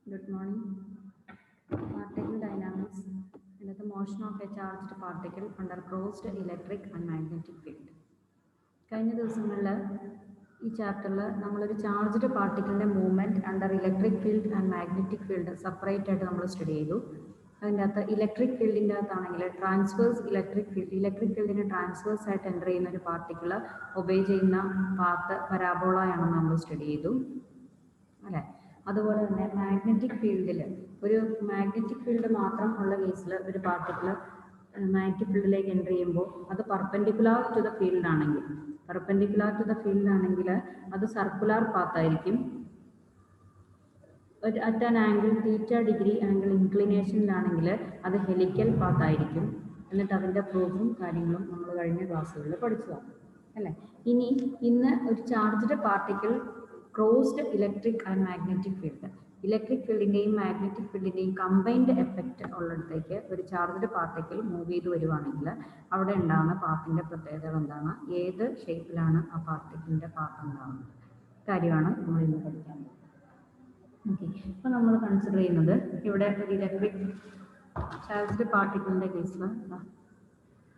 Good morning. Particle dynamics and the motion of a charged particle under closed electric and magnetic field. കഴിഞ്ഞ ദിവസങ്ങളിൽ ഈ ചാപ്റ്ററിൽ നമ്മളൊരു charged പാർട്ടിക്കിളിൻ്റെ movement under electric field and magnetic field separate ആയിട്ട് നമ്മൾ study ചെയ്തു. അതിൻ്റെ അകത്ത് ഇലക്ട്രിക് ഫീൽഡിൻ്റെ അകത്താണെങ്കിൽ ട്രാൻസ്വേഴ്സ് ഇലക്ട്രിക് ഫീൽഡിന് ട്രാൻസ്വേഴ്സ് ആയിട്ട് എൻ്റർ ചെയ്യുന്ന ഒരു പാർട്ടിക്കിൾ ഒബേ ചെയ്യുന്ന പാത്ത് പരാബോളയാണെന്ന് നമ്മൾ സ്റ്റഡി ചെയ്തു അല്ലേ. അതുപോലെ തന്നെ മാഗ്നറ്റിക് ഫീൽഡിൽ ഒരു മാഗ്നറ്റിക് ഫീൽഡ് മാത്രം ഉള്ള കേസിൽ ഒരു പാർട്ടിക്കിൾ മാഗ്നറ്റിക് ഫീൽഡിലേക്ക് എൻ്റർ ചെയ്യുമ്പോൾ അത് പെർപെൻഡിക്കുലർ ടു ദ ഫീൽഡ് ആണെങ്കിൽ അത് സർക്കുലർ പാത്തായിരിക്കും. അറ്റ് ആൻ ആംഗിൾ θ° ആംഗിൾ ഇൻക്ലിനേഷനിലാണെങ്കിൽ അത് ഹെലിക്കൽ പാത്തായിരിക്കും. എന്നിട്ട് അതിൻ്റെ പ്രൂഫും കാര്യങ്ങളും നമ്മൾ കഴിഞ്ഞ ക്ലാസ്സുകളിൽ പഠിച്ചതാണ് അല്ലേ. ഇന്ന് ഒരു charged particle crossed electric and magnetic field, electric ഫീൽഡിൻ്റെയും മാഗ്നറ്റിക് ഫീൽഡിൻ്റെയും കമ്പൈൻഡ് എഫക്റ്റ് ഉള്ളിടത്തേക്ക് ഒരു ചാർജ്ഡ് പാർട്ടിക്കിൾ മൂവ് ചെയ്ത് വരുവാണെങ്കിൽ അവിടെ ഉണ്ടാകുന്ന പാത്തിൻ്റെ പ്രത്യേകതകൾ എന്താണ്, ഏത് ഷേപ്പിലാണ് ആ പാർട്ടിക്കിളിൻ്റെ പാത്ത് ഉണ്ടാകുന്നത് കാര്യമാണ് നമ്മൾ ഇന്ന് പഠിക്കാൻ പോകുന്നത്. ഓക്കെ, അപ്പോൾ നമ്മൾ കൺസിഡർ ചെയ്യുന്നത് ഇവിടെ ഒരു ഇലക്ട്രിക് ചാർജ്ഡ് പാർട്ടിക്കിളിൻ്റെ കേസിൽ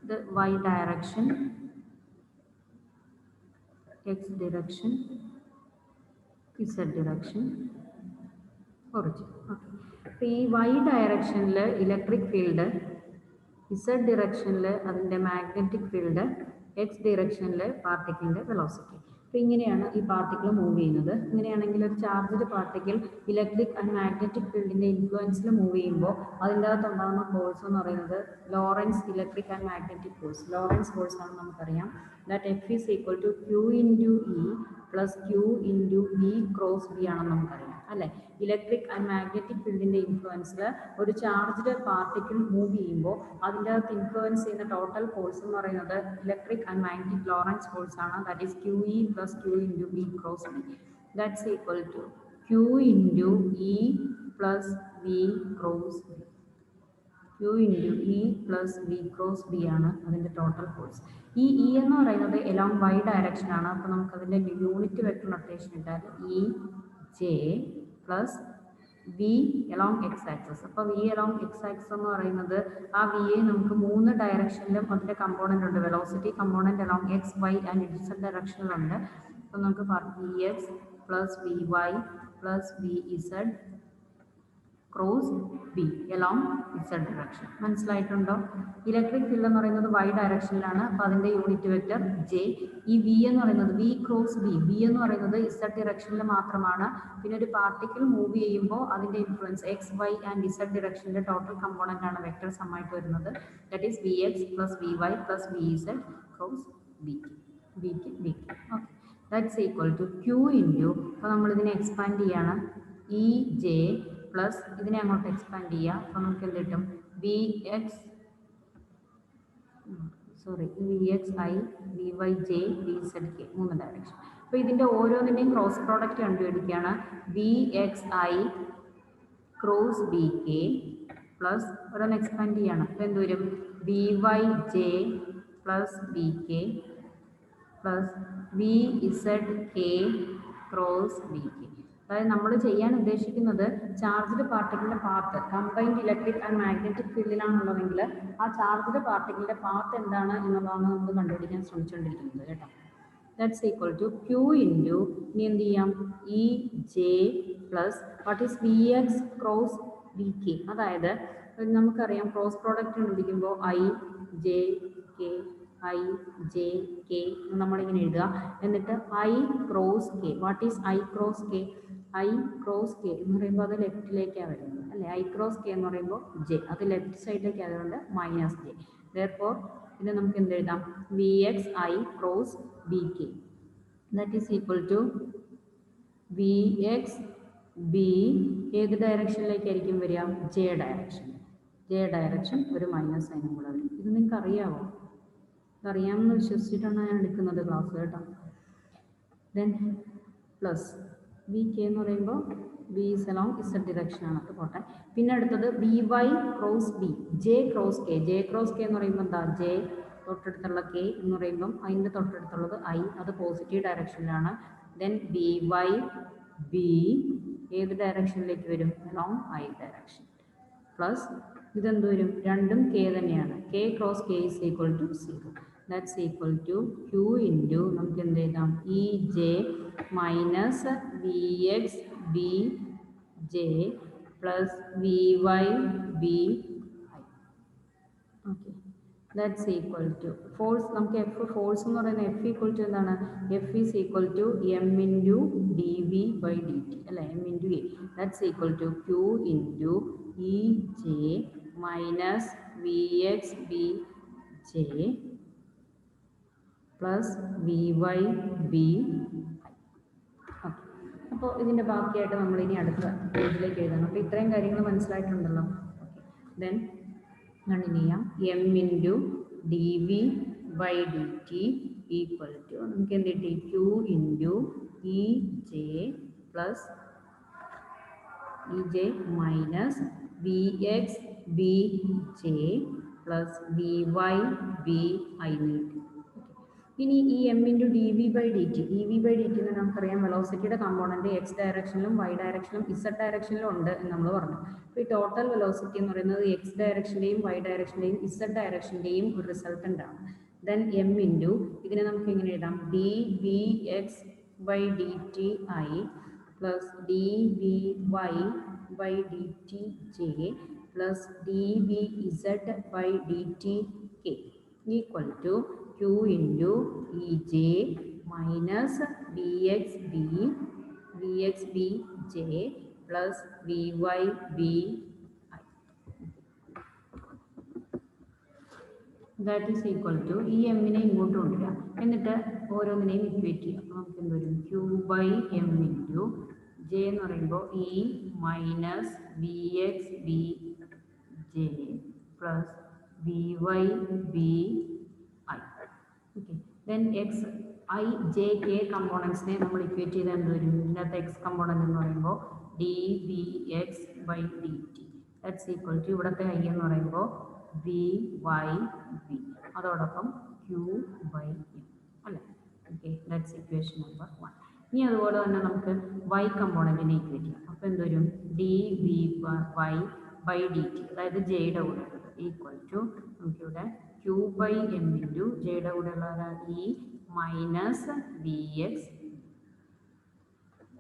ഇത് y direction, x direction, z direction, origin. Okay, അപ്പോൾ ഈ y ഡയറക്ഷനിൽ ഇലക്ട്രിക് ഫീൽഡ്, z ഡിറക്ഷനിൽ അതിൻ്റെ മാഗ്നറ്റിക് ഫീൽഡ്, x ഡിറക്ഷനിൽ പാർട്ടിക്കിളിൻ്റെ വെലോസിറ്റി. അപ്പോൾ ഇങ്ങനെയാണ് ഈ പാർട്ടിക്കിൾ മൂവ് ചെയ്യുന്നത്. ഇങ്ങനെയാണെങ്കിൽ ഒരു charged particle electric and magnetic ഫീൽഡിൻ്റെ ഇൻഫ്ലുവൻസിൽ മൂവ് ചെയ്യുമ്പോൾ അതിൻ്റെ അകത്തുണ്ടാകുന്ന ഫോഴ്സ് എന്ന് പറയുന്നത് Lorentz electric and magnetic force, Lorentz force ആണ് നമുക്കറിയാം. That F is equal to Q into E plus Q into V cross V ആണെന്ന് നമുക്കറിയാം അല്ലേ. ഇലക്ട്രിക് ആൻഡ് മാഗ്നറ്റിക് ഫീൽഡിൻ്റെ ഇൻഫ്ലുവൻസിൽ ഒരു ചാർജ്ഡ് പാർട്ടിക്കിൾ മൂവ് ചെയ്യുമ്പോൾ അതിൻ്റെ അകത്ത് ഇൻഫ്ലുവൻസ് ചെയ്യുന്ന ടോട്ടൽ ഫോഴ്സ് എന്ന് പറയുന്നത് electric and magnetic Lorentz force ആണ്. That is QE plus Q into V cross V. That's equal to Q into E plus V cross V. Q into E plus V cross V ആണ് അതിൻ്റെ total force. ഈ E എന്ന് പറയുന്നത് along y direction ആണ്. അപ്പോൾ നമുക്കതിൻ്റെ unit vector notation ഇട്ടാൽ EJ plus V along X access. അപ്പോൾ V എലോങ് എക്സ് ആക്സസ് എന്ന് പറയുന്നത് ആ VA നമുക്ക് 3 ഡയറക്ഷനിലും അതിൻ്റെ കമ്പോണൻ്റ് ഉണ്ട്. Velocity component along X, Y and Z ഡയറക്ഷനിലുണ്ട്. അപ്പോൾ നമുക്ക് VX plus VY plus VZ cross B along Z direction. മനസ്സിലായിട്ടുണ്ടോ? ഇലക്ട്രിക് ഫീൽഡ് എന്ന് പറയുന്നത് y ഡയറക്ഷനിലാണ്. അപ്പോൾ അതിൻ്റെ യൂണിറ്റ് വെക്ടർ J. ഈ V എന്ന് പറയുന്നത് V ക്രോസ് B, V എന്ന് പറയുന്നത് Z ഡയറക്ഷനിൽ മാത്രമാണ്. പിന്നെ ഒരു പാർട്ടിക്കിൾ മൂവ് ചെയ്യുമ്പോൾ അതിൻ്റെ influence X, Y and Z ഡയറക്ഷനിലെ ടോട്ടൽ കമ്പോണൻ്റ് ആണ് വെക്ടർ സമ്മായിട്ട് വരുന്നത്. That is VX plus VY plus VZ cross B. Okay, that's equal to Q into, അപ്പോൾ നമ്മളിതിനെ എക്സ്പാൻഡ് ചെയ്യാണ്, EJ പ്ലസ് ഇതിനെ അങ്ങോട്ട് എക്സ്പാൻഡ് ചെയ്യുക. അപ്പോൾ നമുക്ക് എന്ത് കിട്ടും? VXI VYJ VZK 3 direction. അപ്പോൾ ഇതിൻ്റെ ഓരോന്നിൻ്റെയും ക്രോസ് പ്രോഡക്റ്റ് കണ്ടുപിടിക്കുകയാണ്. VXI ക്രോസ് BK പ്ലസ് ഓരോന്ന് എക്സ്പാൻഡ് ചെയ്യണം. അപ്പോൾ എന്ത് വരും? VYJ plus BK plus VZK cross BK. അതായത് നമ്മൾ ചെയ്യാൻ ഉദ്ദേശിക്കുന്നത് ചാർജ്ഡ് പാർട്ടിക്കിളിൻ്റെ path combined electric and magnetic ഫീൽഡിലാണുള്ളതെങ്കിൽ ആ ചാർജ്ഡ് പാർട്ടിക്കിളിൻ്റെ പാത്ത് എന്താണ് എന്നുള്ളതാണ് നമ്മൾ കണ്ടുപിടിക്കാൻ ശ്രമിച്ചുകൊണ്ടിരിക്കുന്നത് കേട്ടോ. That's equal to Q into, ഇനി എന്ത് ചെയ്യാം, EJ plus what is VX cross BK. അതായത് നമുക്കറിയാം ക്രോസ് പ്രോഡക്റ്റ് കണ്ടുപിടിക്കുമ്പോൾ IJK IJK നമ്മളിങ്ങനെ എഴുതുക. എന്നിട്ട് I cross K. What is I cross K? I cross K എന്ന് പറയുമ്പോൾ അത് ലെഫ്റ്റിലേക്കാണ് വരുന്നത് അല്ലേ. I ക്രോസ് K എന്ന് പറയുമ്പോൾ J അത് ലെഫ്റ്റ് സൈഡിലേക്ക് ആയതുകൊണ്ട് -J. ദെയർഫോർ പിന്നെ നമുക്ക് എന്ത് എഴുതാം? VXI cross BK that is equal to VXB ഏത് ഡയറക്ഷനിലേക്കായിരിക്കും വരിക? J ഡയറക്ഷൻ ഒരു മൈനസ് സൈനും കൂടെ വരും. ഇത് നിങ്ങൾക്ക് അറിയാമോ? അറിയാമെന്ന് വിശ്വസിച്ചിട്ടാണ് ഞാൻ എടുക്കുന്നത് ക്ലാസ് കേട്ടോ. ദെൻ പ്ലസ് VK എന്ന് പറയുമ്പോൾ V is along Z ഡിറക്ഷനാണ്. അത് പോട്ടെ. പിന്നെ അടുത്തത് VY cross B, J cross K. J cross K എന്ന് പറയുമ്പോൾ എന്താ? J തൊട്ടടുത്തുള്ള K എന്ന് പറയുമ്പം അതിൻ്റെ തൊട്ടടുത്തുള്ളത് I, അത് പോസിറ്റീവ് ഡയറക്ഷനിലാണ്. ദെൻ VY B ഏത് ഡയറക്ഷനിലേക്ക് വരും? Along I direction. പ്ലസ് ഇതെന്ത് വരും? രണ്ടും കെ തന്നെയാണ്. K cross K is equal to 0. That's equal to Q into നമുക്ക് എന്ത് എഴുതാം? E J minus V X B J plus V Y B I. Okay, that's equal to force. നമുക്ക് F force എന്ന് പറയുന്നത് F equal to എന്താണ്? F is equal to M into D V by D T അല്ലേ, M into A. That's equal to Q into E J minus V X B J plus V Y B I. Okay, അപ്പോൾ ഇതിൻ്റെ ബാക്കിയായിട്ട് നമ്മളിനി അടുത്ത പേജിലേക്ക് എഴുതണം. അപ്പോൾ ഇത്രയും കാര്യങ്ങൾ മനസ്സിലായിട്ടുണ്ടല്ലോ. ഓക്കെ, ദെൻ കണ്ടിന്യൂ ചെയ്യാം. M into D V by D T equal to നമുക്ക് എന്ത് കിട്ടി? Q into E J plus E J minus V X B J plus V Y B I നീട്ടി. ഇനി ഈ M into D V by D T, D V by D T എന്ന് നമുക്കറിയാം വെലോസിറ്റിയുടെ component X ഡയറക്ഷനിലും Y ഡയറക്ഷനിലും Z ഡയറക്ഷനിലും ഉണ്ട് എന്ന് നമ്മൾ പറഞ്ഞു. അപ്പോൾ ഈ ടോട്ടൽ വെലോസിറ്റി എന്ന് പറയുന്നത് എക്സ് ഡയറക്ഷൻ്റെയും വൈ ഡയറക്ഷൻ്റെയും ഇസഡ് ഡയറക്ഷൻ്റെയും ഒരു റിസൾട്ടൻ്റ് ആണ്. ദെൻ എം ഇൻറ്റു ഇതിനെ നമുക്ക് എങ്ങനെ എഴുതാം? D V X by D T I plus D V Y by D T J plus D V Z by D T K equal to Q into EJ minus VXB J plus VYB I. That is equal to ഈ എമ്മിനെ ഇങ്ങോട്ട് കൊണ്ടുവരിക, എന്നിട്ട് ഓരോന്നിനെയും equate ചെയ്യുക. അപ്പോൾ നമുക്ക് എന്ത് വരും? Q by M into J എന്ന് പറയുമ്പോൾ E minus V X B J plus V Y B I. Okay, then X I J K കമ്പോണൻസിനെ നമ്മൾ ഇക്വേറ്റ് ചെയ്താൽ എന്ത് വരും? ഇതിനകത്ത് എക്സ് കമ്പോണൻ്റ് എന്ന് പറയുമ്പോൾ D V X by D T that's equal to ഇവിടുത്തെ ഐ എന്ന് പറയുമ്പോൾ വി വൈ ബി, അതോടൊപ്പം ക്യൂ ബൈ എം അല്ലേ. Okay, that's equation number 1. ഇനി അതുപോലെ തന്നെ നമുക്ക് വൈ കമ്പോണൻറ്റിനെ ഇക്വേറ്റ് ചെയ്യാം. അപ്പോൾ എന്ത് വരും? D V Y by D T, അതായത് ജെയുടെ കൂടെ ഈക്വൽ ടു നമുക്കിവിടെ ക്യൂ ബൈ എം ഇൻറ്റു ജെയുടെ കൂടെയുള്ള E minus V X.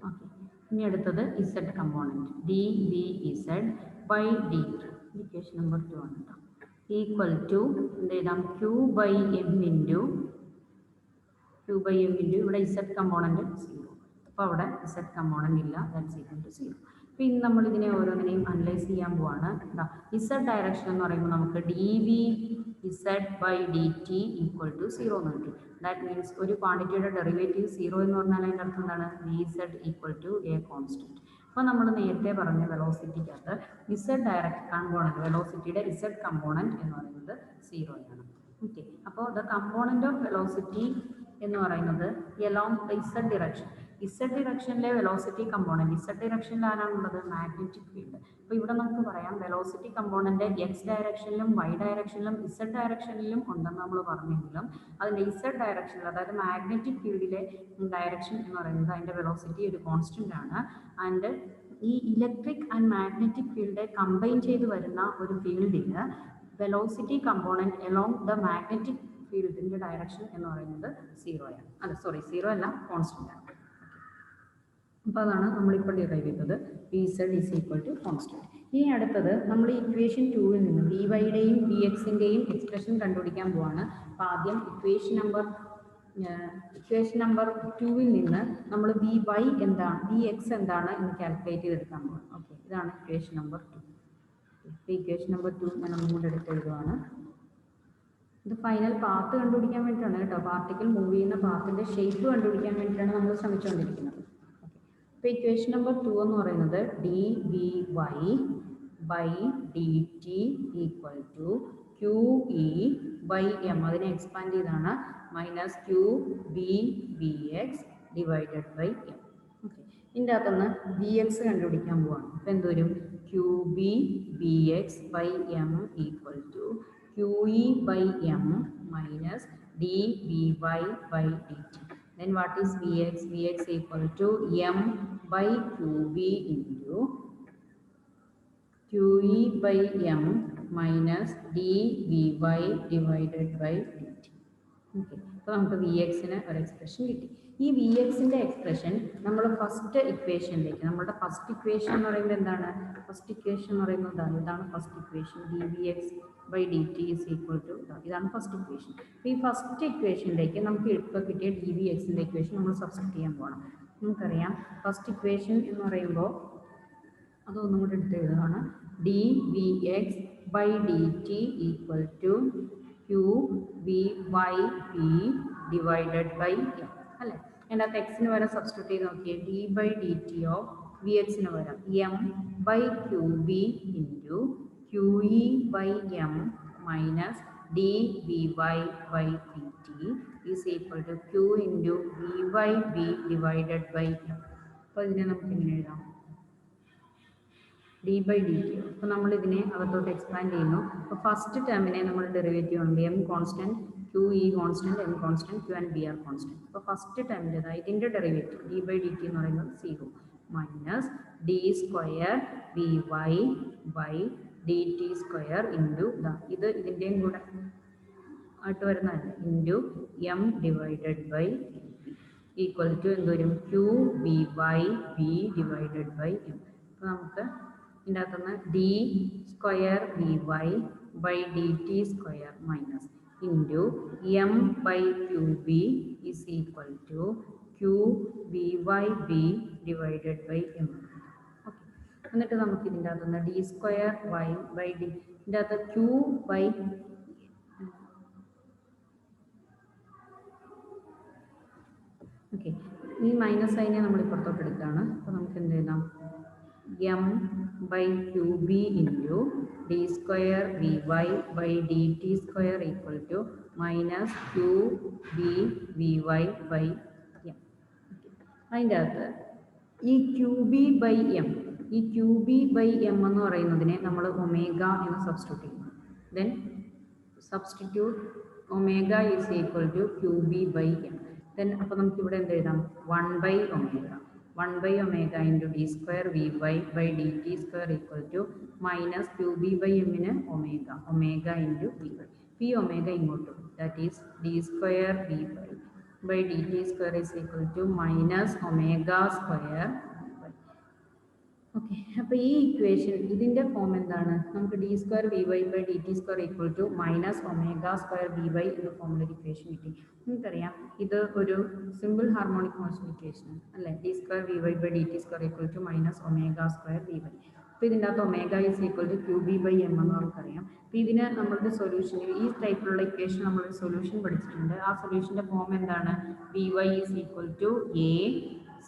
Okay, ഇനി അടുത്തത് Z component D V Z by D T, equation number 2 ആണ് കേട്ടോ. ഈക്വൽ ടു എന്ത് എഴുതാം? ക്യൂ ബൈ എം ഇൻറ്റു ഇവിടെ ഇസഡ് കമ്പോണൻറ്റ് 0. അപ്പോൾ അവിടെ ഇസഡ് കമ്പോണൻറ്റ് ഇല്ല, ദാറ്റ്സ് ഈക്വൽ ടു 0. അപ്പോൾ ഇന്ന് നമ്മളിതിനെ ഓരോന്നിനെയും അനലൈസ് ചെയ്യാൻ പോവാണ്. ഇസഡ് ഡയറക്ഷൻ എന്ന് പറയുമ്പോൾ നമുക്ക് D V Z by D T equal to 0 എന്ന് കിട്ടി. ദാറ്റ് മീൻസ് ഒരു ക്വാണ്ടിറ്റിയുടെ ഡെറിവേറ്റീവ് 0 എന്ന് പറഞ്ഞാൽ അതിൻ്റെ അർത്ഥം എന്താണ്? V Z equal to a constant. അപ്പോൾ നമ്മൾ നേരത്തെ പറഞ്ഞ വെലോസിറ്റിക്കകത്ത് ഇസഡ് ഡയറക്റ്റ് കമ്പോണൻറ്റ്, വെലോസിറ്റിയുടെ ഇസഡ് കമ്പോണൻറ്റ് എന്ന് പറയുന്നത് 0 ആണ്. ഓക്കെ, അപ്പോൾ ദ കമ്പോണൻറ്റ് ഓഫ് വെലോസിറ്റി എന്ന് പറയുന്നത് along the Z direction. Z ഡിറക്ഷനിലെ വെലോസിറ്റി കമ്പോണൻറ്റ്, ഇസഡ് ഡിറക്ഷനിൽ ആരാണുള്ളത്? Magnetic field. അപ്പോൾ ഇവിടെ നമുക്ക് പറയാം വെലോസിറ്റി കമ്പോണൻറ്റ് എക്സ് ഡയറക്ഷനിലും വൈ ഡയറക്ഷനിലും ഇസഡ് ഡയറക്ഷനിലും ഉണ്ടെന്ന് നമ്മൾ പറഞ്ഞെങ്കിലും അതിൻ്റെ ഇസഡ് ഡയറക്ഷനിൽ, അതായത് മാഗ്നറ്റിക് ഫീൽഡിലെ ഡയറക്ഷൻ എന്ന് പറയുന്നത് അതിൻ്റെ വെലോസിറ്റി ഒരു കോൺസ്റ്റൻ്റ് ആണ്. ആൻഡ് ഈ electric and magnetic field combine ചെയ്ത് വരുന്ന ഒരു ഫീൽഡിൽ velocity component along the magnetic ഫീൽഡിൻ്റെ ഡയറക്ഷൻ എന്ന് പറയുന്നത് 0 ആണ്. അല്ല സോറി, 0 അല്ല, കോൺസ്റ്റൻ്റ് ആണ്. അപ്പോൾ അതാണ് നമ്മളിപ്പോൾ ഡിറൈവ് ചെയ്തത്, V Z is equal to constant. ഇനി അടുത്തത് നമ്മൾ ഇക്വേഷൻ 2-ൽ നിന്ന് വി വൈയുടെയും വി എക്സിൻ്റെയും എക്സ്പ്രഷൻ കണ്ടുപിടിക്കാൻ പോവാണ്. അപ്പോൾ ആദ്യം ഇക്വേഷൻ നമ്പർ 2-ൽ നിന്ന് നമ്മൾ വി വൈ എന്താണ്, വി എക്സ് എന്താണ് എന്ന് കാൽക്കുലേറ്റ് ചെയ്തെടുക്കാൻ പോവാം. ഓക്കെ, ഇതാണ് ഇക്വേഷൻ നമ്പർ 2. ഇപ്പോൾ ഇക്വേഷൻ നമ്പർ 2 ഞാൻ ഒന്നും കൂടെ എടുത്ത് എഴുതുവാണ്. ഇത് ഫൈനൽ പാത്ത് കണ്ടുപിടിക്കാൻ വേണ്ടിയിട്ടാണ് കേട്ടോ. പാർട്ടിക്കിൾ മൂവ് ചെയ്യുന്ന പാത്തിൻ്റെ ഷേപ്പ് കണ്ടുപിടിക്കാൻ വേണ്ടിയിട്ടാണ് നമ്മൾ ശ്രമിച്ചുകൊണ്ടിരിക്കുന്നത്. അപ്പോൾ ഇക്വേഷൻ നമ്പർ 2 എന്ന് പറയുന്നത് D V Y by D T equal to Q E by M, അതിനെ എക്സ്പാൻഡ് ചെയ്താണ്, minus Q B V X divided by M. Okay, ഇതിൻ്റെ അകത്തുനിന്ന് വി എക്സ് കണ്ടുപിടിക്കാൻ പോവാണ്. അപ്പോൾ എന്ത് വരും? Q B V X by M equal to Q E by M minus D V Y by D T. Then what is Vx? Vx equal to m by qb into qe by m minus dvy divided by dt. Okay, അപ്പോൾ നമുക്ക് V എക്സിന് ഒരു expression കിട്ടി. ഈ V എക്സിൻ്റെ expression നമ്മൾ first ഇക്വേഷനിലേക്ക്, നമ്മുടെ first equation എന്ന് പറയുന്നത് എന്താണ്? ഫസ്റ്റ് ഇക്വേഷൻ എന്ന് പറയുന്നത് ഇതാണ് first equation. D V X by D T is equal to ഇതാണ് ഫസ്റ്റ് ഇക്വേഷൻ. അപ്പോൾ ഈ ഫസ്റ്റ് ഇക്വേഷനിലേക്ക് നമുക്ക് ഇപ്പോൾ കിട്ടിയ ഡി വി എക്സിൻ്റെ ഇക്വേഷൻ നമ്മൾ സബ്സ്റ്റിറ്റ്യൂട്ട് ചെയ്യാൻ പോകണം. നമുക്കറിയാം ഫസ്റ്റ് ഇക്വേഷൻ എന്ന് പറയുമ്പോൾ അതൊന്നും കൂടി എടുത്ത് എഴുതുകയാണ്. D V X by D T equal to Q V Y P divided by M അല്ലേ. അതിനകത്ത് എക്സിന് വരെ സബ്സ്റ്റിറ്റ്യൂട്ട് ചെയ്ത് നോക്കിയേ. D by D T of V എക്സിന് വരാം M by Q B into Q E by M minus D V Y by D T is equal to Q into V Y B divided by M. അപ്പോൾ ഇതിനെ നമുക്ക് ഇങ്ങനെ എഴുതാം, D by D T. അപ്പോൾ നമ്മളിതിനെ അകത്തോട്ട് expand ചെയ്യുന്നു. അപ്പോൾ ഫസ്റ്റ് ടേമിനെ നമ്മൾ ഡെറിവേറ്റീവ് ഉണ്ട് M constant, Q E constant, M constant, Q and B R constant. അപ്പോൾ ഫസ്റ്റ് ടേമിൻ്റെ ഇതിൻ്റെ derivative D by D T എന്ന് പറയുന്നത് 0 minus D square V Y by D T square into ഇത് ഇതിൻ്റെയും കൂടെ ആയിട്ട് വരുന്നതല്ല into M divided by equal to എന്ത് വരും? Q V Y B divided by M. അപ്പോൾ നമുക്ക് ഇതിൻ്റെ അകത്തുനിന്ന് D square V Y by D T square minus into M by Q B is equal to Q V Y B divided by M. Okay, എന്നിട്ട് നമുക്ക് ഇതിൻ്റെ അകത്തുനിന്ന് D square Y by D ഇതിൻ്റെ അകത്ത് ക്യൂ ബൈ ഓക്കെ ഈ minus സൈനെ നമ്മൾ ഇപ്പുറത്തോട്ട് എടുക്കുകയാണ്. അപ്പോൾ നമുക്ക് എന്ത് എഴുതാം? M by Q B into D square V Y by D T square equal to minus Q B V Y by M. അതിൻ്റെ അകത്ത് ഈ ക്യൂ ബി ബൈ എം, ഈ ക്യൂ ബി ബൈ എം എന്ന് പറയുന്നതിനെ നമ്മൾ ഒമേഗ എന്ന് substitute ചെയ്യുന്നു. Then substitute omega is equal to Q B by M. Then അപ്പോൾ നമുക്കിവിടെ എന്ത് എഴുതാം? 1 by omega, 1 by omega into d square vy by dt square equal to minus qb by m in omega into vy. P omega immortal, that is d square vy by dt square is equal to minus omega square vy. Okay, അപ്പോൾ ഈ equation ഇതിൻ്റെ form എന്താണ്? നമുക്ക് D square V Y by D T square equal to minus omega square V Y എന്ന ഫോമിലൊരു equation കിട്ടി. നമുക്കറിയാം ഇത് ഒരു സിമ്പിൾ ഹാർമോണിക് മോഷൻ ഇക്വേഷൻ അല്ലേ. D square V Y by D T square equal to minus omega square V Y. അപ്പോൾ ഇതിൻ്റെ അകത്ത് omega is equal to Q B by M എന്ന് നമുക്കറിയാം. അപ്പോൾ ഇതിന് നമ്മളുടെ സൊല്യൂഷൻ, ഈ ടൈപ്പിലുള്ള ഇക്വേഷൻ നമ്മളൊരു സൊല്യൂഷൻ പഠിച്ചിട്ടുണ്ട്. ആ സൊല്യൂഷൻ്റെ ഫോം എന്താണ്? V Y is equal to A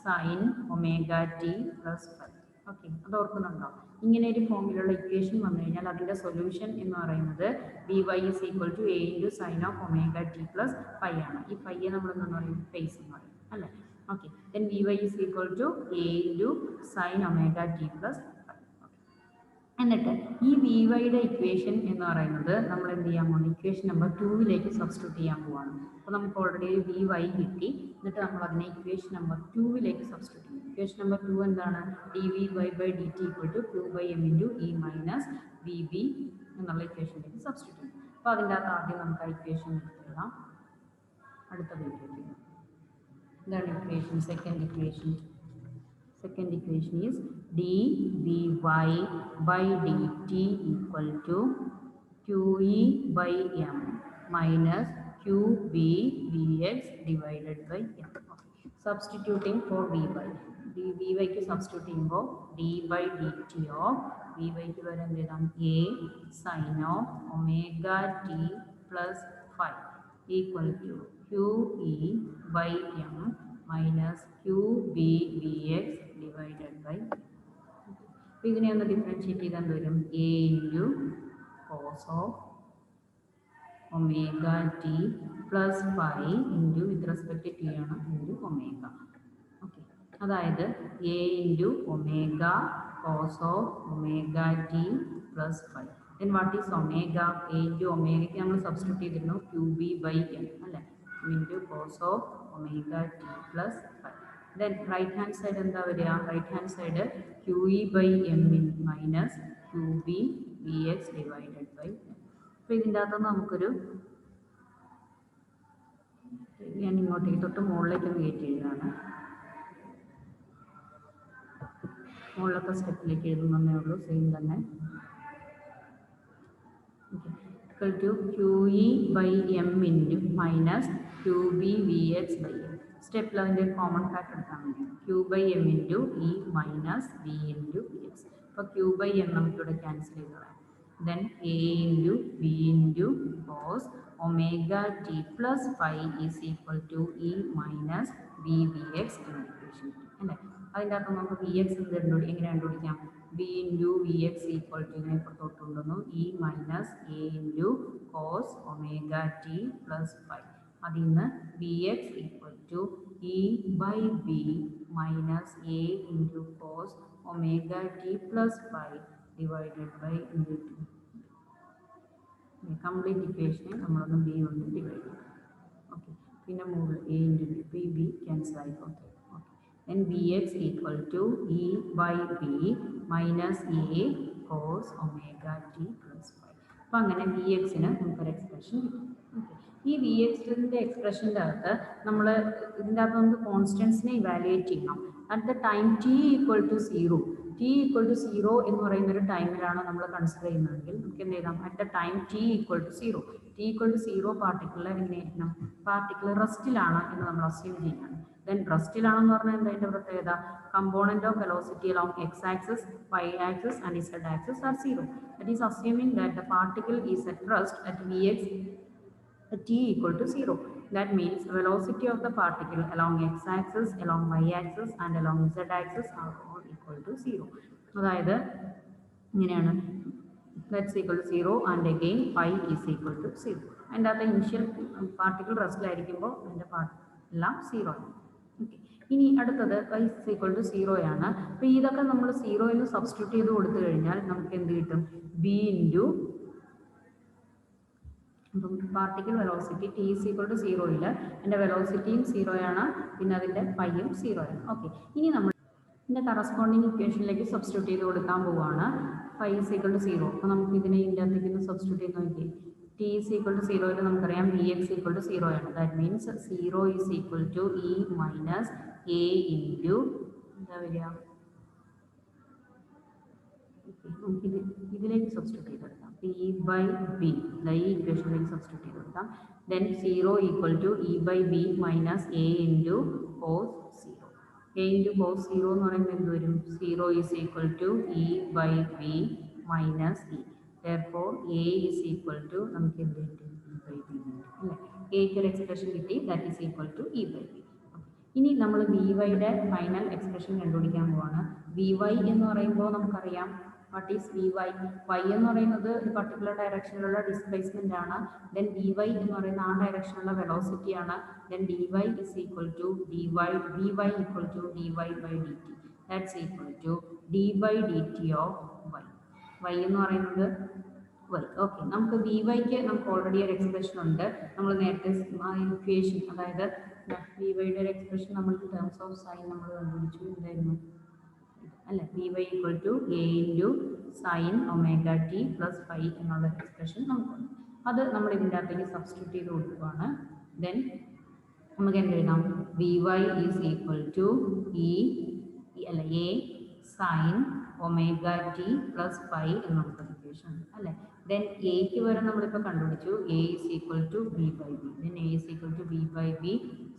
sine omega T plus five. Okay, അത് ഓർക്കുന്നുണ്ടോ? ഇങ്ങനെ ഒരു ഫോമിലുള്ള ഇക്വേഷൻ വന്നു കഴിഞ്ഞാൽ അതിൻ്റെ സൊല്യൂഷൻ എന്ന് പറയുന്നത് V Y is equal to A into sine of omega T plus phi ആണ്. ഈ ഫൈയെ നമ്മൾ എന്താ പറയും? ഫേസ് എന്ന് പറയും അല്ലേ. Okay, then V Y is equal to A into sine omega T plus phi. എന്നിട്ട് ഈ വി വൈയുടെ ഇക്വേഷൻ എന്ന് പറയുന്നത് നമ്മൾ എന്ത് ചെയ്യാൻ പോകുന്നു? ഇക്വേഷൻ നമ്പർ 2 സബ്സ്റ്റിറ്റ്യൂട്ട് ചെയ്യാൻ പോവാണ്. അപ്പോൾ നമുക്ക് ഓൾറെഡി വി വൈ കിട്ടി. എന്നിട്ട് നമ്മൾ അതിനെ ഇക്വേഷൻ നമ്പർ 2 സബ്സ്റ്റിറ്റ്യൂട്ട് ചെയ്യും. ഇക്വേഷൻ നമ്പർ 2 എന്താണ്? D V Y by D T equal to Q by M into E minus V B എന്നുള്ള ഇക്വേഷനിലേക്ക് സബ്സ്റ്റിറ്റ്യൂട്ട് ചെയ്യും. അപ്പോൾ അതിൻ്റെ അകത്ത് ആദ്യം നമുക്ക് ആ ഇക്വേഷൻ എടുത്തിടാം. അടുത്ത വീഡിയോയിൽ ഇതാണ് equation. Second equation is dvy by dt equal to qe by m minus qbvx divided by m. Substituting for vy, vy ക്ക് സബ്സ്റ്റിറ്റ്യൂട്ട് ചെയ്യുമ്പോൾ d by dt of vy ക്ക് വരെ എന്ത് എഴുതാം? a sin of omega t plus 5 equal to qe by m minus qbvx divided by. അപ്പോൾ ഇതിനെ ഒന്ന് differentiate ചെയ്താൽ എന്ത് വരും? A into cos of omega T plus 5 into with respect T ആണ് ഇൻറ്റു ഒമേഗ. ഓക്കെ, അതായത് A into omega cos of omega T plus 5. Then what is omega? A into ഒമേഗയ്ക്ക് നമ്മൾ സബ്സ്റ്റിറ്റ്യൂട്ട് ചെയ്തിരുന്നു ക്യൂ ബി ബൈ എം അല്ലേ. Into cos of omega t plus phi. Then right hand side എന്താ വരിക? Right hand side QE by M minus QB Vx divided by M. അപ്പോൾ ഇതിൻ്റെ അകത്തുനിന്ന് നമുക്കൊരു ഞാൻ ഇങ്ങോട്ടേക്ക് തൊട്ട് മുകളിലേക്ക് ഒന്ന് കയറ്റി എഴുതാണ്. മുകളിലത്തെ സ്റ്റെപ്പിലേക്ക് എഴുതുന്നതേ ഉള്ളൂ, സെയിം തന്നെ. Equal to QE by M into minus QB Vx by M. സ്റ്റെപ്പിൽ അതിൻ്റെ കോമൺ ഫാക്ടർ എടുക്കാൻ വേണ്ടി Q by M into E minus V into Vx. അപ്പോൾ Q by M നമുക്കിവിടെ ക്യാൻസൽ ചെയ്ത് കളയാം. Then A into V into cos omega t plus phi is equal to E minus V Vx എന്ന equation അല്ലേ. അതിൻ്റെ അകത്ത് നമുക്ക് V X എങ്ങനെ കണ്ടുപിടിക്കാം? B into V X equal to ഇതിനെ പുറത്തോട്ട് കൊണ്ടുവന്നു E minus A into cos omega T plus five. അതിൽ നിന്ന് V X equal to E by B minus A into cos omega T plus five divided by complete ഇക്വേഷനെ നമ്മളൊന്ന് B കൊണ്ട് divide ചെയ്യും. Okay, പിന്നെ മുകളിൽ A into B, B B cancel ആയിക്കോട്ടെ. Then Vx equal to E by B minus A cos omega t plus 5. അപ്പോൾ അങ്ങനെ V എക്സിന് നമുക്കൊരു എക്സ്പ്രഷൻ കിട്ടും. ഈ വി എക്സിൻ്റെ എക്സ്പ്രഷൻ്റെ അകത്ത് നമ്മൾ ഇതിൻ്റെ അകത്ത് നമുക്ക് കോൺസ്റ്റൻസിനെ ഇവാലുവേറ്റ് ചെയ്യണം. At the time T equal to zero, T equal to zero എന്ന് പറയുന്ന ഒരു ടൈമിലാണ് നമ്മൾ കൺസിഡർ ചെയ്യുന്നതെങ്കിൽ നമുക്ക് എന്ത് ചെയ്താം? At the time T equal to zero, T equal to zero particular എങ്ങനെയായിരിക്കണം? പാർട്ടിക്കുലർ റെസ്റ്റിലാണ് എന്ന് നമ്മൾ അസ്യൂം ചെയ്യണം. Then റെസ്റ്റിലാണെന്ന് പറഞ്ഞാൽ എന്താ അതിൻ്റെ പ്രത്യേകത? Component of velocity along x axis, y axis and z axis are zero. That is assuming that the particle is at rest at Vx at t equal to 0. That means velocity of the particle along x axis, along y axis and along z axis are all equal to 0. അതായത് ഇങ്ങനെയാണ്, that's equal to 0 and again phi is equal to 0. അതിൻ്റെ അകത്ത് initial particle റെസ്റ്റിലായിരിക്കുമ്പോൾ അതിൻ്റെ എല്ലാം 0 ആണ്. Okay, ഇനി അടുത്തത് y is equal to 0 ആണ്. അപ്പോൾ ഇതൊക്കെ നമ്മൾ 0 എന്ന് സബ്സ്റ്റിറ്റ്യൂട്ട് ചെയ്ത് കൊടുത്തു കഴിഞ്ഞാൽ നമുക്ക് എന്ത് കിട്ടും? B into particle velocity T is equal to 0യിൽ എൻ്റെ വെലോസിറ്റിയും 0 ആണ്, പിന്നെ അതിൻ്റെ പൈയും 0 ആണ്. ഓക്കെ, ഇനി നമ്മൾ ഇതിൻ്റെ കറസ്പോണ്ടിങ് ഇക്വേഷനിലേക്ക് സബ്സ്റ്റിറ്റ്യൂട്ട് ചെയ്ത് കൊടുക്കാൻ പോവുകയാണ്. Phi is equal to 0. അപ്പോൾ നമുക്ക് ഇതിനെ ഇതിൻ്റെ അകത്തേക്ക് ഒന്ന് സബ്സ്റ്റിറ്റ്യൂട്ട് ചെയ്ത് നോക്കി. ടി ഈസ് ഈക്വൽ ടു 0യിൽ നമുക്കറിയാം വി എക്സ് ഈക്വൽ ടു 0 ആണ്. That means 0 is equal to E minus A into എന്താ വരിക? നമുക്കിത് ഇതിലേക്ക് സബ്സ്റ്റിറ്റ്യൂട്ട് ചെയ്തെടുക്കാം. പി ബൈ ബി, ഈ ഇക്വേഷനിലേക്ക് സബ്സ്റ്റിറ്റ്യൂട്ട് ചെയ്ത് കൊടുക്കാം. Then 0 equal to E by B minus A into cos 0. A into cos 0 എന്ന് പറയുമ്പോൾ എന്ത് വരും? 0 is equal to E by B minus E. Therefore, A is equal to നമുക്ക് എന്ത് കിട്ടി? E by B അല്ലേ. എക്ക് ഒരു എക്സ്പ്രഷൻ കിട്ടി, that is equal to E by B. ഇനി നമ്മൾ വി വൈയുടെ ഫൈനൽ എക്സ്പ്രഷൻ കണ്ടുപിടിക്കാൻ പോവാണ്. വി വൈ എന്ന് പറയുമ്പോൾ നമുക്കറിയാം what is V Y. Y എന്ന് പറയുന്നത് ഒരു പർട്ടിക്കുലർ ഡയറക്ഷനിലുള്ള ഡിസ്പ്ലേസ്മെൻ്റ് ആണ്. ദെൻ വി വൈ എന്ന് പറയുന്ന ആ ഡയറക്ഷനിലുള്ള വെലോസിറ്റി ആണ്. Then D Y is equal to D Y, V Y equal to D Y by D T. That's equal to D by D T of Y. Y എന്ന് പറയുന്നത് Y. Okay, നമുക്ക് V വൈക്ക് നമുക്ക് already ഒരു expression ഉണ്ട്. നമ്മൾ നേരത്തെ equation, അതായത് വി വൈയുടെ ഒരു എക്സ്പ്രഷൻ നമ്മൾ ടേംസ് ഓഫ് സൈൻ നമ്മൾ കണ്ടുപിടിച്ചു. എന്തായിരുന്നു അല്ലേ? V Y equal to A into sine omega T plus phi എന്നുള്ള എക്സ്പ്രഷൻ നമുക്കുണ്ട്. അത് നമ്മൾ ഇതിൻ്റെ അകത്തേക്ക് സബ്സ്റ്റിറ്റ്യൂട്ട് ചെയ്ത് കൊടുക്കുകയാണ്. ദെൻ നമുക്ക് എന്ത് എഴുതാം? V Y is equal to E അല്ല A sine omega T plus phi എന്നുള്ള ഇക്വേഷൻ ഉണ്ട് അല്ലേ. ദെൻ എക്ക് വരെ നമ്മളിപ്പോൾ കണ്ടുപിടിച്ചു. A is equal to B by B. Then A is equal to B by B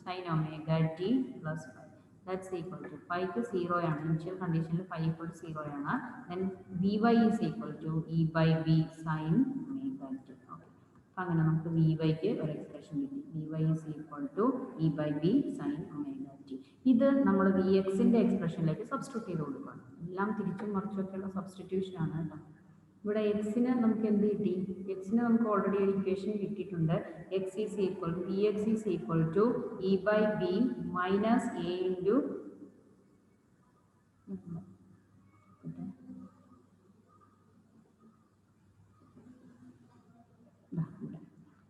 sine omega T plus five. That's equal to ഫൈക്ക് 0 ആണ്. Initial കണ്ടീഷനിൽ ഫൈ ഈക്വൽ ടു 0 ആണ്. Then V Y is equal to E by B sine omega T. Okay, അപ്പം അങ്ങനെ നമുക്ക് V വൈക്ക് ഒരു expression കിട്ടി. V Y is equal to E by B sine omega T. ഇത് നമ്മൾ വി എക്സിൻ്റെ എക്സ്പ്രഷനിലേക്ക് സബ്സ്റ്റിറ്റ്യൂട്ട് ചെയ്ത് കൊടുക്കുകയാണ്. എല്ലാം തിരിച്ചും മറിച്ചൊക്കെയുള്ള സബ്സ്റ്റിറ്റ്യൂഷൻ ആണ് കേട്ടോ. ഇവിടെ എക്സിന് നമുക്ക് എന്ത് കിട്ടി? എക്സിന് നമുക്ക് ഓൾറെഡി ഒരു ഇക്വേഷൻ കിട്ടിയിട്ടുണ്ട്. X is equal V X is equal to E by B minus A into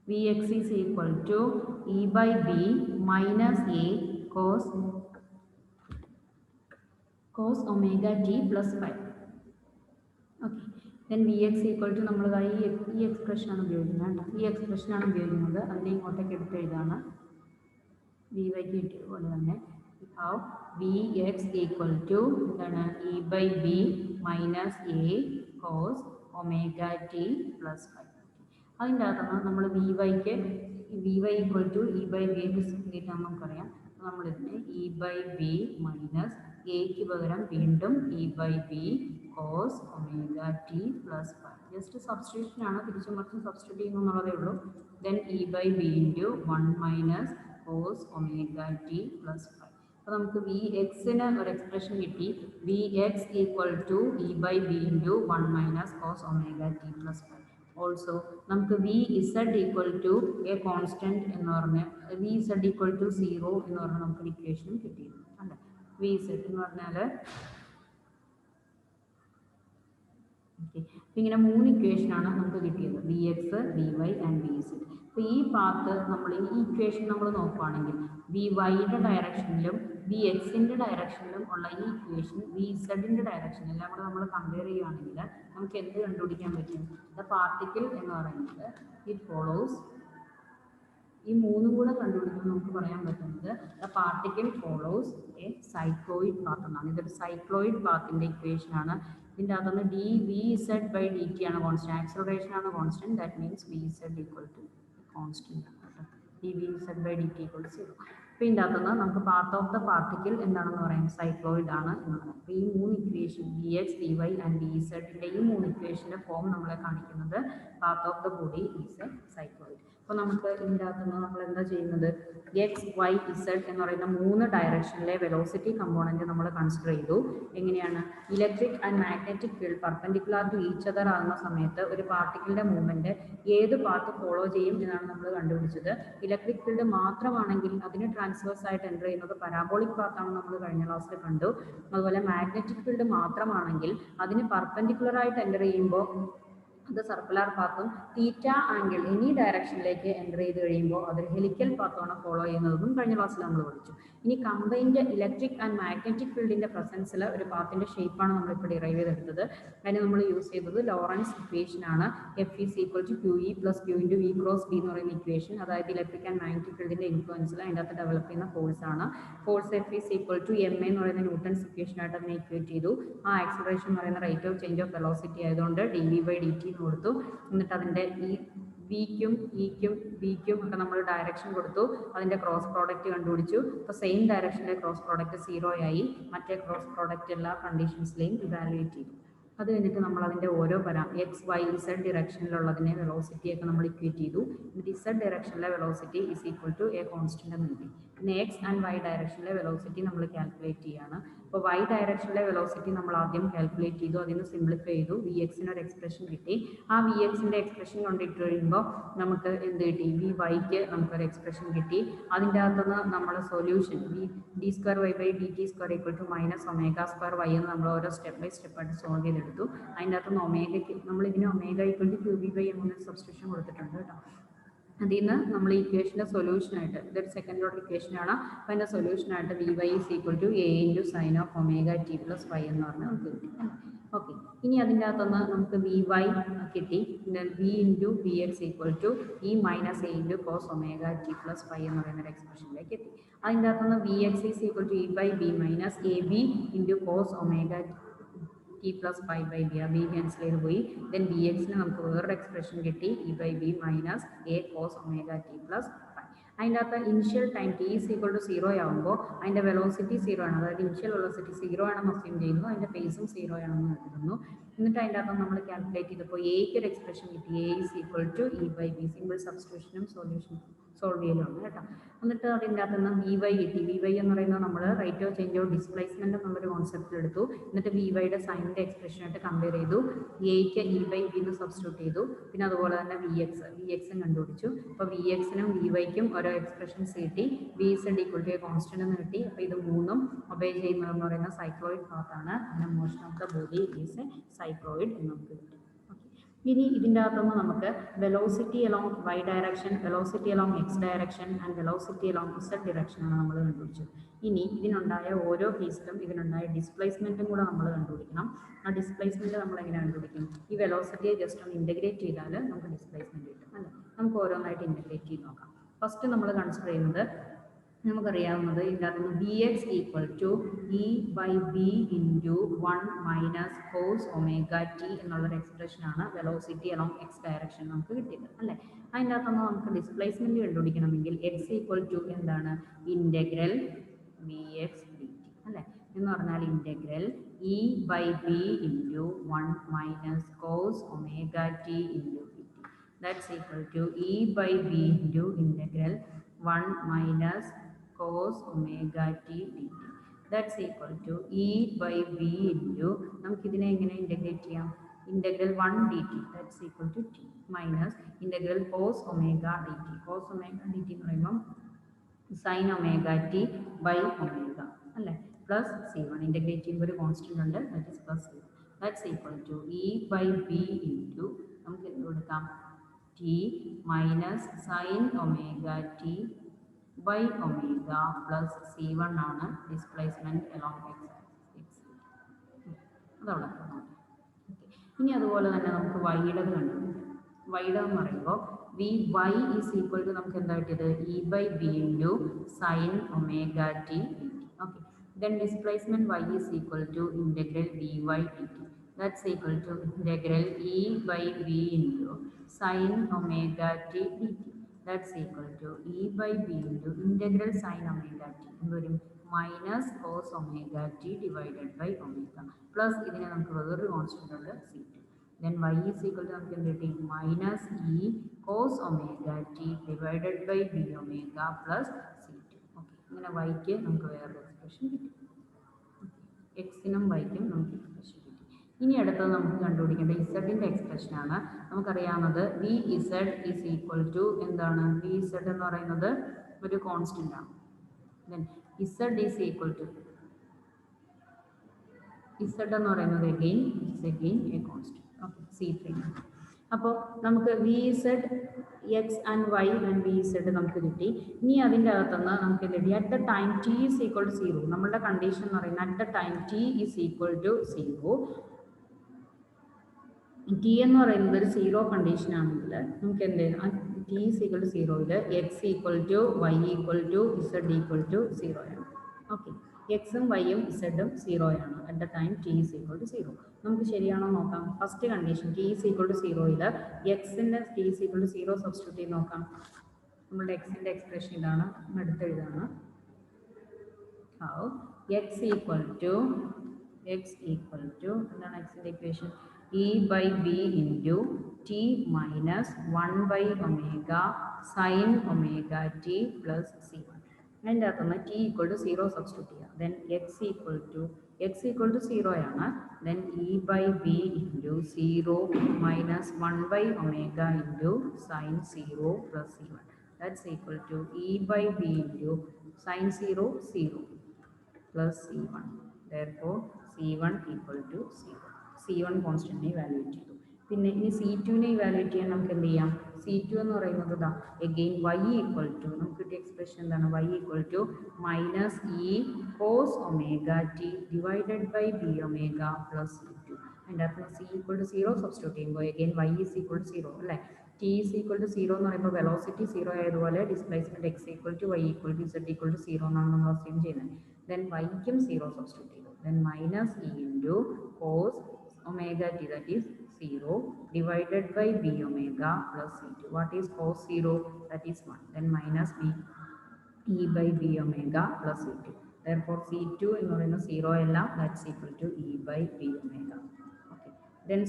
V X is equal to E by B minus a cos omega t plus phi. Okay. Then Vx equal to നമ്മൾ ഈ expression ആണ് ഉപയോഗിക്കുന്നത്. ഈ expression ആണ് ഉപയോഗിക്കുന്നത്. അതിനെ ഇങ്ങോട്ടേക്ക് എടുത്ത് എഴുതാണ്. Vy കിട്ടിയ പോലെ തന്നെ how Vx equal to എന്താണ് e by b minus a cos omega t plus phi. അതിൻ്റെ അകത്താണ് നമ്മൾ Vyക്ക് Vy equal to e by b കിട്ടാൻ നമുക്കറിയാം. നമ്മൾ ഇതിനെ e by b minus എക്ക് പകരം വീണ്ടും e by b cos omega t plus phi. Just substitution ആണ്, തിരിച്ചു മറിച്ചും സബ്സ്റ്റിറ്റ്യൂട്ട് ചെയ്യുന്നു എന്നുള്ളതേ ഉള്ളൂ. Then e by b into 1 minus cos omega t plus phi. അപ്പോൾ നമുക്ക് Vxന് ഒരു എക്സ്പ്രഷൻ കിട്ടി. Vx equal to e by b into 1 minus cos omega t plus phi. Also നമുക്ക് Vz equal to a constant എന്ന് പറഞ്ഞ് Vz equal to 0 എന്ന് പറഞ്ഞാൽ നമുക്ക് ഇക്വേഷനും കിട്ടിയിരുന്നു അല്ലേ. Vz എന്ന് പറഞ്ഞാൽ ഇങ്ങനെ 3 ഇക്വേഷനാണ് നമുക്ക് കിട്ടിയത്, Vx, Vy ആൻഡ് Vz. അപ്പോൾ ഈ പാത്ത് നമ്മൾ ഈ ഇക്വേഷൻ നമ്മൾ നോക്കുകയാണെങ്കിൽ Vyയുടെ ഡയറക്ഷനിലും Vxൻ്റെ ഡയറക്ഷനിലും ഉള്ള ഈ ഇക്വേഷൻ Vzൻ്റെ ഡയറക്ഷനിൽ എല്ലാം കൂടെ നമ്മൾ കമ്പയർ ചെയ്യുകയാണെങ്കിൽ നമുക്ക് എന്ത് കണ്ടുപിടിക്കാൻ പറ്റും? ദ പാർട്ടിക്കിൾ എന്ന് പറയുന്നത് ഇറ്റ് ഫോളോസ്, ഈ മൂന്നും കൂടെ കണ്ടുപിടിക്കുമ്പോൾ നമുക്ക് പറയാൻ പറ്റുന്നത് the particle follows a cycloid path എന്നാണ്. ഇതൊരു സൈക്ലോയിഡ് പാത്തിൻ്റെ ഇക്വേഷനാണ്. ഇതിൻ്റെ അകത്തുനിന്ന് dVz/dt ആണ് കോൺസ്റ്റന്റ്, ആക്സലറേഷൻ ആണ് constant. That means Vz equal to constant ആണ്. dVz/dt equal to 0. അപ്പോൾ ഇതിൻ്റെ അകത്തുനിന്ന് നമുക്ക് പാത്ത് ഓഫ് ദ പാർട്ടിക്കിൾ എന്താണെന്ന് പറയാം, സൈക്ലോയിഡ് ആണ് എന്ന് പറയാം. അപ്പോൾ ഈ 3 ഇക്വേഷൻ Vx, Vy ആൻഡ് Vzൻ്റെ ഈ 3 ഇക്വേഷൻ്റെ ഫോം നമ്മളെ കാണിക്കുന്നത് path of the body is A cycloid. അപ്പോൾ നമുക്ക് ഇതിൻ്റെ അകത്തുനിന്ന് നമ്മൾ എന്താ ചെയ്യുന്നത്, എക്സ്, വൈ, ഇസഡ് എന്ന് പറയുന്ന 3 ഡയറക്ഷനിലെ വെലോസിറ്റി കമ്പോണൻറ്റ് നമ്മൾ കൺസിഡർ ചെയ്തു. എങ്ങനെയാണ്? Electric and magnetic field perpendicular to each other ആകുന്ന സമയത്ത് ഒരു പാർട്ടിക്കിളിൻ്റെ മൂവ്മെൻറ്റ് ഏത് പാത്ത് ഫോളോ ചെയ്യും എന്നാണ് നമ്മൾ കണ്ടുപിടിച്ചത്. ഇലക്ട്രിക് ഫീൽഡ് മാത്രമാണെങ്കിൽ അതിന് ട്രാൻസ്വേഴ്സ് ആയിട്ട് എൻ്റർ ചെയ്യുന്നത് പരാബോളിക് പാത്താണെന്ന് നമ്മൾ കഴിഞ്ഞ ക്ലാസ്സിൽ കണ്ടു. അതുപോലെ മാഗ്നറ്റിക് ഫീൽഡ് മാത്രമാണെങ്കിൽ അതിന് പെർപെൻഡിക്കുലർ ആയിട്ട് എൻ്റർ ചെയ്യുമ്പോൾ അത് സർക്കുലർ പാത്തും തീറ്റ ആംഗിൾ എനി ഡയറക്ഷനിലേക്ക് എൻ്റർ ചെയ്ത് കഴിയുമ്പോൾ അതൊരു ഹെലിക്കൽ പാത്താണ് ഫോളോ ചെയ്യുന്നതെന്നും കഴിഞ്ഞ ക്ലാസ്സിൽ നമ്മൾ പഠിച്ചു. ഇനി കമ്പൈൻഡ് ഇലക്ട്രിക് ആൻഡ് മാഗ്നറ്റിക് ഫീൽഡിൻ്റെ പ്രസൻസിൽ ഒരു പാത്തിൻ്റെ ഷേപ്പാണ് നമ്മളിപ്പോൾ ഡിറൈവ് ചെയ്തെടുത്തത്. അതിന് നമ്മൾ യൂസ് ചെയ്തത് ലോറൻസ് ഇക്വേഷൻ ആണ്. F is equal to Q E plus Q into V cross B എന്ന് പറയുന്ന ഇക്വേഷൻ, അതായത് ഇലക്ട്രിക് ആൻഡ് മാഗ്നറ്റിക് ഫീൽഡിൻ്റെ ഇൻഫ്ലുവൻസിൽ അതിൻ്റെ അകത്ത് ഡെവലപ്പ് ചെയ്യുന്ന ഫോഴ്സാണ്. Force F is equal to M എന്ന് പറയുന്ന ന്യൂട്ടൺസ് ഇക്വേഷനായിട്ട് അതിനെ ഇക്വേറ്റ് ചെയ്തു. ആ ആക്സിലറേഷൻ എന്ന് പറയുന്ന rate of change of velocity ആയതുകൊണ്ട് dv/dt കൊടുത്തു. എന്നിട്ട് അതിൻ്റെ ഈ വിക്കും ഇക്കും ബിക്കും ഒക്കെ നമ്മൾ ഡയറക്ഷൻ കൊടുത്തു. അതിൻ്റെ ക്രോസ് പ്രോഡക്റ്റ് കണ്ടുപിടിച്ചു. അപ്പോൾ സെയിം ഡയറക്ഷനിലെ ക്രോസ് പ്രോഡക്റ്റ് 0 ആയി. മറ്റേ ക്രോസ് പ്രോഡക്റ്റ് എല്ലാ കണ്ടീഷൻസിലെയും ഇവാലുവേറ്റ് ചെയ്തു. അത് കഴിഞ്ഞിട്ട് നമ്മൾ അതിൻ്റെ ഓരോ എക്സ്, വൈ, ഇസഡ് ഡിറക്ഷനിലുള്ളതിനെ വെലോസിറ്റിയൊക്കെ നമ്മൾ ഇക്വേറ്റ് ചെയ്തു. എന്നിട്ട് ഇസഡ് ഡയറക്ഷനിലെ velocity is equal to a constant എന്ന് കിട്ടി. പിന്നെ എക്സ് ആൻഡ് വൈ ഡയറക്ഷനിലെ വെലോസിറ്റി നമ്മൾ കാൽക്കുലേറ്റ് ചെയ്യുകയാണ്. അപ്പോൾ വൈ ഡയറക്ഷനിലെ വെലോസിറ്റി നമ്മൾ ആദ്യം കാൽക്കുലേറ്റ് ചെയ്തു, അതിന് സിംപ്ലിഫൈ ചെയ്തു. വി എക്സിന് ഒരു എക്സ്പ്രഷൻ കിട്ടി. ആ വി എക്സിൻ്റെ എക്സ്പ്രഷൻ കൊണ്ടിട്ട് കഴിയുമ്പോൾ നമുക്ക് എന്ത് കിട്ടി, വി വൈക്ക് നമുക്കൊരു എക്സ്പ്രഷൻ കിട്ടി. അതിൻ്റെ അകത്തുനിന്ന് നമ്മൾ സൊല്യൂഷൻ d²y/dt² ഈക്വൽ ടു -ω² എന്ന് നമ്മൾ ഓരോ സ്റ്റെപ്പ് ബൈ സ്റ്റെപ്പായിട്ട് സോൾവ് ചെയ്തെടുത്തു. അതിൻ്റെ അകത്തുനിന്ന് ഒമേഗയ്ക്ക് നമ്മൾ ഇതിന് ഒമേഗ ഈക്വൽ ടു QV/m എന്നൊരു സബ്സ്റ്റിറ്റ്യൂഷൻ കൊടുത്തിട്ടുണ്ട് കേട്ടോ. അതിൽ നിന്ന് നമ്മൾ ഈ ഇക്വേഷൻ്റെ സൊല്യൂഷനായിട്ട്, ഇതൊരു സെക്കൻഡ് ഓർഡർ ഇക്വേഷനാണ്. അപ്പോൾ അതിൻ്റെ സൊല്യൂഷനായിട്ട് Vy is equal to a into sine of omega T plus Y എന്ന് പറഞ്ഞാൽ നമുക്ക് കിട്ടി. ഓക്കെ, ഇനി അതിൻ്റെ അകത്തുനിന്ന് നമുക്ക് Vy കിട്ടി. v into V X equal to e minus a into cos omega T plus Y എന്ന് പറയുന്ന ഒരു എക്സ്പ്രഷനിലേക്ക് എത്തി. അതിൻ്റെ അകത്തുനിന്ന് V X is equal to e/b minus A B into cos omega T plus pi by B, ആ B cancel ചെയ്ത് പോയി. ദെൻ ബി എക്സിന് നമുക്ക് വേറൊരു എക്സ്പ്രഷൻ കിട്ടി, e/b minus a cos omega T plus pi. അതിൻ്റെ അകത്ത് initial time t is equal to 0 ആകുമ്പോൾ അതിൻ്റെ വെലോസിറ്റി 0 ആണ്, അതായത് ഇനിഷ്യൽ വെലോസിറ്റി 0 ആണെന്ന് അസ്യൂം ചെയ്യുന്നു. അതിൻ്റെ ഫേസും 0 ആണെന്ന് കരുതുന്നു. എന്നിട്ട് അതിൻ്റെ അകത്ത് നമ്മൾ കാൽക്കുലേറ്റ് ചെയ്തപ്പോൾ എക്ക് ഒരു എക്സ്പ്രഷൻ കിട്ടി, a is equal to e/b. Simple സബ്സ്റ്റിറ്റ്യൂഷനും സൊല്യൂഷനും സോൾവ് ചെയ്യലാണ് കേട്ടോ. എന്നിട്ട് അതിൻ്റെ അകത്ത് നിന്ന് Vy കിട്ടി. Vy എന്ന് പറയുന്നത് നമ്മൾ rate of change of displacement എന്നുള്ളൊരു കോൺസെപ്റ്റ് എടുത്തു. എന്നിട്ട് Vyയുടെ സൈനിൻ്റെ എക്സ്പ്രഷനായിട്ട് കമ്പയർ ചെയ്തു. എക്ക് e/b എന്ന് സബ്സ്റ്റിറ്റ്യൂട്ട് ചെയ്തു. പിന്നെ അതുപോലെ തന്നെ Vxും കണ്ടുപിടിച്ചു. അപ്പോൾ Vxനും Vyക്കും ഓരോ എക്സ്പ്രഷൻസ് കിട്ടി. Vz equal to a constant എന്ന് കിട്ടി. അപ്പോൾ ഇത് മൂന്നും ഒബേ ചെയ്യുന്നതെന്ന് പറയുന്ന സൈക്ലോയിഡ് പാത്താണ്. അങ്ങനെ motion of the body is A cycloid എന്ന് നമുക്ക് കിട്ടി. ഇനി ഇതിൻ്റെ അകത്തുനിന്ന് നമുക്ക് velocity along y direction, velocity along x direction and velocity along z direction ആണ് നമ്മൾ കണ്ടുപിടിച്ചത്. ഇനി ഇതിനുണ്ടായ ഓരോ കേസിലും ഇതിനുണ്ടായ ഡിസ്പ്ലേസ്മെൻറ്റും കൂടെ നമ്മൾ കണ്ടുപിടിക്കണം. ആ ഡിസ്പ്ലേസ്മെൻറ്റ് നമ്മൾ എങ്ങനെ കണ്ടുപിടിക്കും? ഈ വെലോസിറ്റിയെ ജസ്റ്റ് ഒന്ന് ഇൻ്റഗ്രേറ്റ് ചെയ്താൽ നമുക്ക് ഡിസ്പ്ലേസ്മെൻറ്റ് കിട്ടും അല്ലേ. നമുക്ക് ഓരോന്നായിട്ട് ഇൻ്റഗ്രേറ്റ് ചെയ്ത് നോക്കാം. ഫസ്റ്റ് നമ്മൾ കൺസിഡർ ചെയ്യുന്നത് നമുക്കറിയാവുന്നത് ഇതിനകത്ത് b x equal to E by b into 1 minus cos omega t എന്നുള്ളൊരു എക്സ്പ്രഷനാണ് വെലോസിറ്റി അലോങ് എക്സ് ഡയറക്ഷൻ നമുക്ക് കിട്ടിയത് അല്ലേ. അതിൻ്റെ അകത്തുനിന്ന് നമുക്ക് ഡിസ്പ്ലേസ്മെൻറ്റ് കണ്ടുപിടിക്കണമെങ്കിൽ എക്സ് ഈക്വൽ ടു എന്താണ്? Integral b x d T അല്ലേ. എന്ന് പറഞ്ഞാൽ integral e by b into 1 minus cos omega t into b t that's equal to E by b into integral 1 minus cos omega t dt that's equal to e by b into നമുക്കിതിനെ എങ്ങനെ integrate ചെയ്യാം? Integral 1 dt that's equal to t minus integral cos omega dt cos omega dt എന്ന് പറയുമ്പോൾ sin omega t by omega അല്ലേ plus c1 integrate ചെയ്യുമ്പോൾ ഒരു constant ഉണ്ട് that is plus c1 that's equal to e by b into നമുക്ക് എന്ത് കൊടുക്കാം? t minus sin omega t by omega plus c1 ആണ് ഡിസ്പ്ലേസ്മെൻറ്റ് അലോങ് എക്സ് അതവിടെ. ഇനി അതുപോലെ തന്നെ നമുക്ക് വൈയുടേത് കണ്ടുപിടിക്കാം. വൈയുടെ എന്ന് പറയുമ്പോൾ V Y is equal to നമുക്ക് എന്താ കിട്ടിയത്? E by b into sine omega t d t. Okay then displacement y is equal to integral v y d T that's equal to integral e by b into sine omega t d t that's equal to e by b into integral sin omega t എന്തൊരു minus cos omega T divided by omega plus ഇതിനെ നമുക്ക് വേറൊരു constant ഉണ്ട് c2 then y is equal to നമുക്ക് എന്ത് കിട്ടി? Minus E cos omega T divided by B omega plus c2. Okay ഇങ്ങനെ വൈക്ക് നമുക്ക് വേറൊരു എക്സ്പ്രഷൻ കിട്ടി. എക്സിനും വൈക്കും നമുക്ക് എക്സ്പ്രഷൻ കിട്ടി. ഇനി അടുത്തത് നമുക്ക് കണ്ടുപിടിക്കേണ്ട ഇസഡിൻ്റെ എക്സ്പ്രഷനാണ്. നമുക്കറിയാവുന്നത് V Z is equal to എന്താണ്? വി ഇസഡ് എന്ന് പറയുന്നത് ഒരു കോൺസ്റ്റൻ്റ് ആണ്. Then Z is equal to Z എന്ന് പറയുന്നത് again a constant. Okay c3. അപ്പോൾ നമുക്ക് V Z X and Y and V Z നമുക്ക് കിട്ടി. ഇനി അതിൻ്റെ അകത്തുനിന്ന് നമുക്ക് എന്ത് കിട്ടി? At the time T is equal to 0 നമ്മളുടെ കണ്ടീഷൻ എന്ന് പറയുന്നത് at the time T is equal to 0 T എന്ന് പറയുന്നത് ഒരു 0 കണ്ടീഷൻ ആണെങ്കിൽ നമുക്ക് എന്ത് ചെയ്യാം? ടി ഈസ് ഈക്വൽ ടു 0ൽ X equal to Y equal to Z equal to 0 ആണ്. ഓക്കെ എക്സും വൈയും ഇസഡും 0 ആണ് at the time T is equal to 0. നമുക്ക് ശരിയാണോ നോക്കാം. First condition T is equal to 0ൽ എക്സിൻ്റെ T is equal to 0 substitute ചെയ്ത് നോക്കാം. നമ്മുടെ എക്സിൻ്റെ എക്സ്പ്രഷൻ ഇതാണ്, അടുത്തെഴുതാണ്. എക്സ് ഈക്വൽ ടു എന്താണ് എക്സിൻ്റെ equation? e by b into t minus 1 by omega sin omega t plus c1 അതിൻ്റെ അകത്തുനിന്ന് t equal to 0 സബ്സ്റ്റിറ്റ്യൂട്ട് ചെയ്യുക. ദെൻ x equal to 0 ആണ്. Then e by b into 0 minus 1 by omega into sin 0 plus c1 that's equal to e by b into sin 0 plus c1 therefore c1 equal to 0. c1 കോൺസ്റ്റൻറ്റിനെ evaluate ചെയ്തു. പിന്നെ ഇനി c2നെ evaluate ചെയ്യാൻ നമുക്ക് എന്ത് ചെയ്യാം? c2 എന്ന് പറയുന്നത് ഇതാ എഗെയിൻ y ഈക്വൽ ടു നമുക്ക് കിട്ടിയ എക്സ്പ്രഷൻ എന്താണ്? y equal to minus E cos omega T divided by B omega plus c2. അതിൻ്റെ അർത്ഥം c ഈക്വൽ ടു 0 സബ്സ്റ്റിറ്റ്യൂട്ട് ചെയ്യുമ്പോൾ again y is equal to 0 അല്ലേ. t ഈസ് ഈക്വൽ ടു 0 എന്ന് പറയുമ്പോൾ velocity 0 ആയതുപോലെ displacement x equal to y equal to z equal to 0 എന്നാണ് നമ്മൾ assume ചെയ്യുന്നത്. ദെൻ yക്കും 0 സബ്സ്റ്റിറ്റ്യൂട്ട് ചെയ്തു. Then minus E into cos omega t that is 0 divided by b omega plus c2. What is cos 0? That is 1. Then minus b e by b omega plus c2. Therefore c2 എന്ന് പറയുന്നത് 0 അല്ല, that's equal to e by b omega. Okay. Then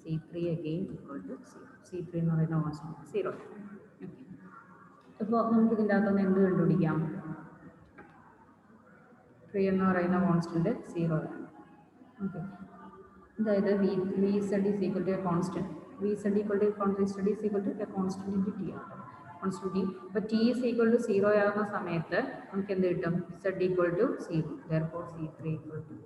c3 again equal to 0. c3 എന്ന് പറയുന്ന constant 0. Okay. അപ്പോൾ നമുക്ക് ഇതിൻ്റെ അകത്തുനിന്ന് എന്ത് കണ്ടുപിടിക്കാം? 3 എന്ന് പറയുന്ന കോൺസ്റ്റന്റ് 0 ആണ്. ഓക്കെ അതായത് V Z is equal to a constant. V Z equal to constant is equal to a constant into T ആണ്. Constant T. അപ്പോൾ ടി ഈസ് ഈക്വൽ ടു 0 ആകുന്ന സമയത്ത് നമുക്ക് എന്ത് കിട്ടും? Z equal to 0. Therefore c3 equal to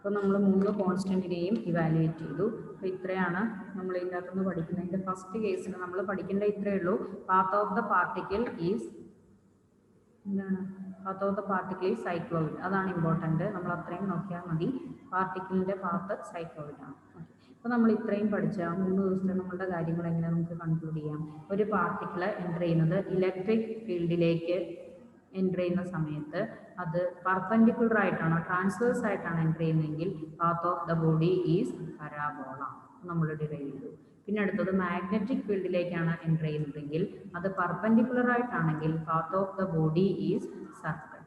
അപ്പോൾ നമ്മൾ 3 കോൺസ്റ്റൻറ്റിനെയും evaluate ചെയ്തു. അപ്പോൾ ഇത്രയാണ് നമ്മൾ ഇതിൻ്റെ അകത്തുനിന്ന് പഠിക്കുന്നതിൻ്റെ ഫസ്റ്റ് കേസിൽ നമ്മൾ പഠിക്കേണ്ട ഇത്രയേ ഉള്ളൂ. Path of the particle is എന്താണ്? Path of the particle is cycloid. അതാണ് ഇമ്പോർട്ടൻറ്റ്. നമ്മൾ അത്രയും നോക്കിയാൽ മതി. പാർട്ടിക്കിളിൻ്റെ പാത്ത് സൈക്ലോയിഡ് ആണ്. അപ്പോൾ നമ്മൾ ഇത്രയും പഠിച്ച 3 ദിവസത്തെ നമ്മളുടെ കാര്യങ്ങൾ എങ്ങനെ നമുക്ക് കൺക്ലൂഡ് ചെയ്യാം? ഒരു പാർട്ടിക്കിൾ എൻ്റർ ചെയ്യുന്നത് ഇലക്ട്രിക് ഫീൽഡിലേക്ക് എൻ്റർ ചെയ്യുന്ന സമയത്ത് അത് പെർപെൻഡിക്കുലർ ആയിട്ടാണോ ട്രാൻസ്വേഴ്സ് ആയിട്ടാണ് എൻ്റർ ചെയ്യുന്നതെങ്കിൽ path of the body is parabola. നമ്മൾ ഡിറൈവ് ചെയ്തു. പിന്നെ അടുത്തത് മാഗ്നറ്റിക് ഫീൽഡിലേക്കാണ് എൻ്റർ ചെയ്യുന്നതെങ്കിൽ അത് പെർപെൻഡിക്കുലർ ആയിട്ടാണെങ്കിൽ path of the body is circle.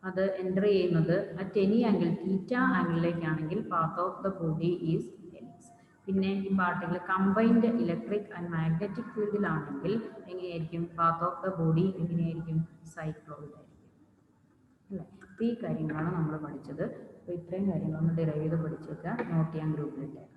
അത് എൻ്റർ ചെയ്യുന്നത് അറ്റ് എനി ആംഗിൾ തീറ്റ ആംഗിളിലേക്കാണെങ്കിൽ path of the body is helix. പിന്നെ ഈ particle combined electric and magnetic ഫീൽഡിലാണെങ്കിൽ എങ്ങനെയായിരിക്കും? പാത്ത് ഓഫ് ദ ബോഡി എങ്ങനെയായിരിക്കും? സൈക്ലോയിഡ് ആയിരിക്കും അല്ലേ? അപ്പോൾ ഈ കാര്യങ്ങളാണ് നമ്മൾ പഠിച്ചത്. അപ്പോൾ ഇത്രയും കാര്യങ്ങളൊന്ന് ഡിറൈവ് ചെയ്ത് പഠിച്ചേക്കുക. നോട്ട് ചെയ്യാൻ ഗ്രൂപ്പിലിട്ടേക്കാം.